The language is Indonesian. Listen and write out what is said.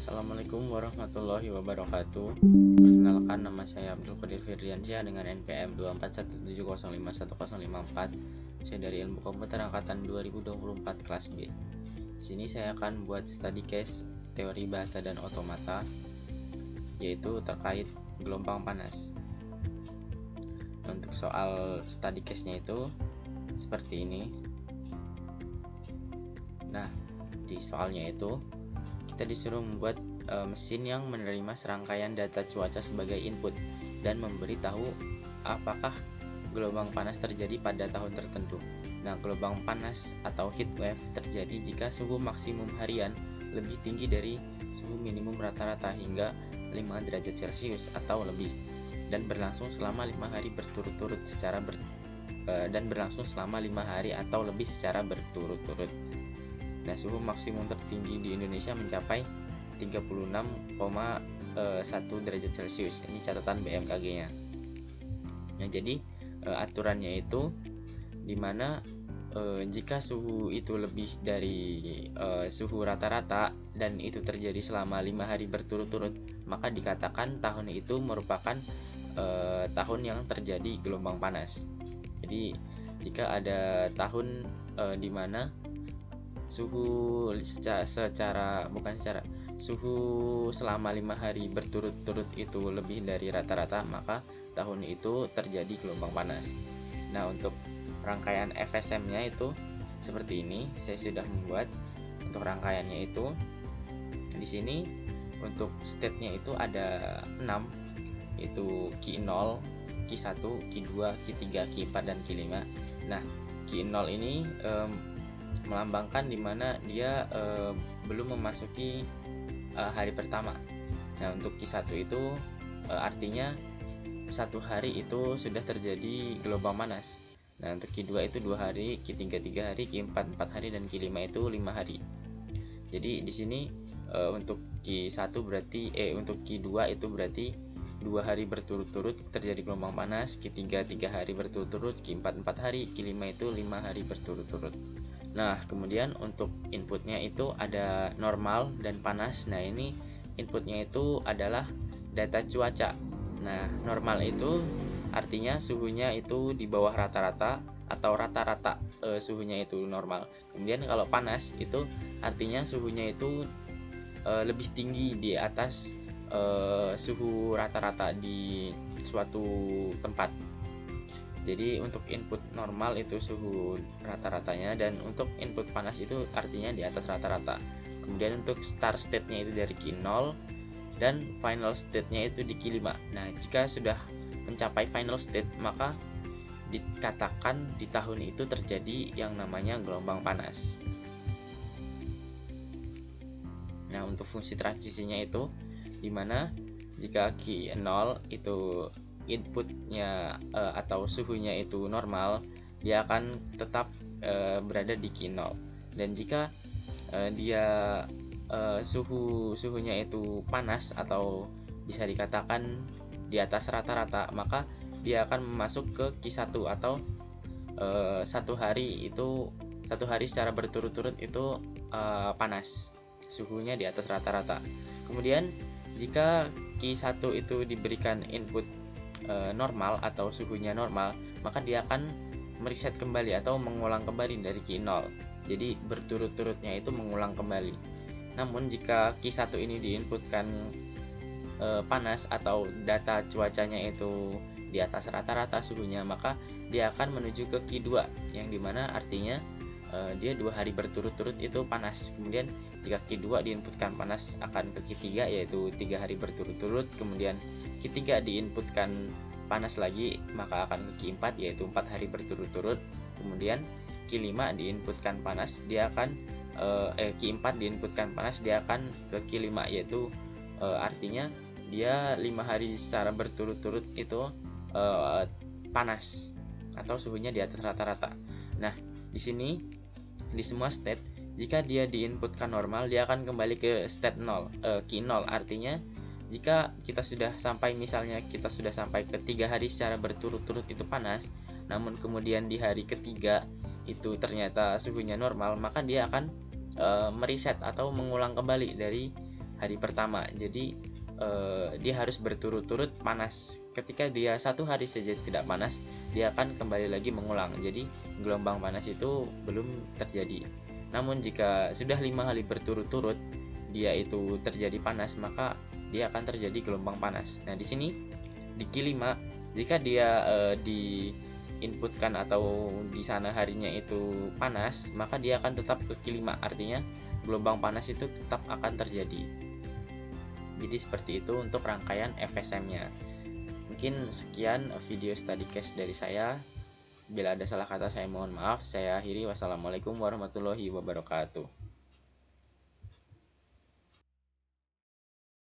Assalamualaikum warahmatullahi wabarakatuh. Perkenalkan, nama saya Abdul Qadir Firdiansyah dengan NPM 24170510054. Saya dari Ilmu Komputer angkatan 2024 kelas B. Di sini saya akan buat study case teori bahasa dan otomata, yaitu terkait gelombang panas. Untuk soal study case-nya itu seperti ini. Nah, di soalnya itu kita disuruh membuat mesin yang menerima serangkaian data cuaca sebagai input dan memberitahu apakah gelombang panas terjadi pada tahun tertentu. Nah, gelombang panas atau heat wave terjadi jika suhu maksimum harian lebih tinggi dari suhu minimum rata-rata hingga 5 derajat Celcius atau lebih dan berlangsung selama 5 hari berturut-turut atau lebih secara berturut-turut. Nah, suhu maksimum tertinggi di Indonesia mencapai 36,1 derajat Celcius. Ini catatan BMKG-nya. Nah, jadi aturannya itu dimana jika suhu itu lebih dari suhu rata-rata dan itu terjadi selama 5 hari berturut-turut, maka dikatakan tahun itu merupakan tahun yang terjadi gelombang panas. Jadi jika ada tahun di mana suhu selama 5 hari berturut-turut itu lebih dari rata-rata, maka tahun itu terjadi gelombang panas. Nah, untuk rangkaian FSM-nya itu seperti ini. Saya sudah membuat untuk rangkaiannya itu. Di sini untuk state-nya itu ada 6, yaitu Q0, Q1, Q2, Q3, Q4 dan Q5. Nah, Q0 ini melambangkan dimana dia belum memasuki hari pertama. Nah, untuk Q1 itu artinya satu hari itu sudah terjadi gelombang panas. Nah, untuk Q2 itu 2 hari, Q3 3 hari, Q4 4 hari dan Q5 itu 5 hari. Jadi di sini untuk Q1 berarti untuk Q2 itu berarti 2 hari berturut-turut terjadi gelombang panas, Q3 3 hari berturut-turut, Q4 4 hari, Q5 itu 5 hari berturut-turut. Nah, kemudian untuk inputnya itu ada normal dan panas. Nah, ini inputnya itu adalah data cuaca. Nah, normal itu artinya suhunya itu di bawah rata-rata atau rata-rata suhunya itu normal. Kemudian kalau panas itu artinya suhunya itu lebih tinggi di atas suhu rata-rata di suatu tempat. Jadi untuk input normal itu suhu rata-ratanya, dan untuk input panas itu artinya di atas rata-rata. Kemudian untuk start state-nya itu dari Q0 dan final state-nya itu di Q5. Nah, jika sudah mencapai final state, maka dikatakan di tahun itu terjadi yang namanya gelombang panas. Nah, untuk fungsi transisinya itu dimana jika Q0 itu inputnya atau suhunya itu normal, dia akan tetap berada di Q0. Dan jika dia suhunya itu panas atau bisa dikatakan di atas rata-rata, maka dia akan masuk ke Q1 atau satu hari secara berturut-turut itu panas, suhunya di atas rata-rata. Kemudian jika Q1 itu diberikan input normal atau suhunya normal, maka dia akan mereset kembali atau mengulang kembali dari Q0. Jadi berturut-turutnya itu mengulang kembali. Namun jika Q1 ini diinputkan panas atau data cuacanya itu di atas rata-rata suhunya, maka dia akan menuju ke Q2, yang dimana artinya dia 2 hari berturut-turut itu panas. Kemudian jika Q2 diinputkan panas akan ke Q3, yaitu 3 hari berturut-turut. Kemudian Q3 diinputkan panas lagi, maka akan ke Q4, yaitu 4 hari berturut-turut. Kemudian Q5 diinputkan panas, dia akan Q4 diinputkan panas, dia akan ke Q5, yaitu artinya dia 5 hari secara berturut-turut itu panas atau suhunya di atas rata-rata. Nah, di sini di semua state, jika dia diinputkan normal, dia akan kembali ke state 0, Q0. Artinya jika kita sudah sampai ke 3 hari secara berturut-turut itu panas, namun kemudian di hari ketiga itu ternyata suhunya normal, maka dia akan mereset atau mengulang kembali dari hari pertama. Jadi dia harus berturut-turut panas. Ketika dia 1 hari saja tidak panas, dia akan kembali lagi mengulang. Jadi gelombang panas itu belum terjadi. Namun jika sudah 5 hari berturut-turut dia itu terjadi panas, maka dia akan terjadi gelombang panas. Nah di sini di Q5, jika dia di inputkan atau di sana harinya itu panas, maka dia akan tetap ke Q5, artinya gelombang panas itu tetap akan terjadi. Jadi seperti itu untuk rangkaian FSM-nya. Mungkin sekian video study case dari saya. Bila ada salah kata saya mohon maaf. Saya akhiri. Wassalamualaikum warahmatullahi wabarakatuh.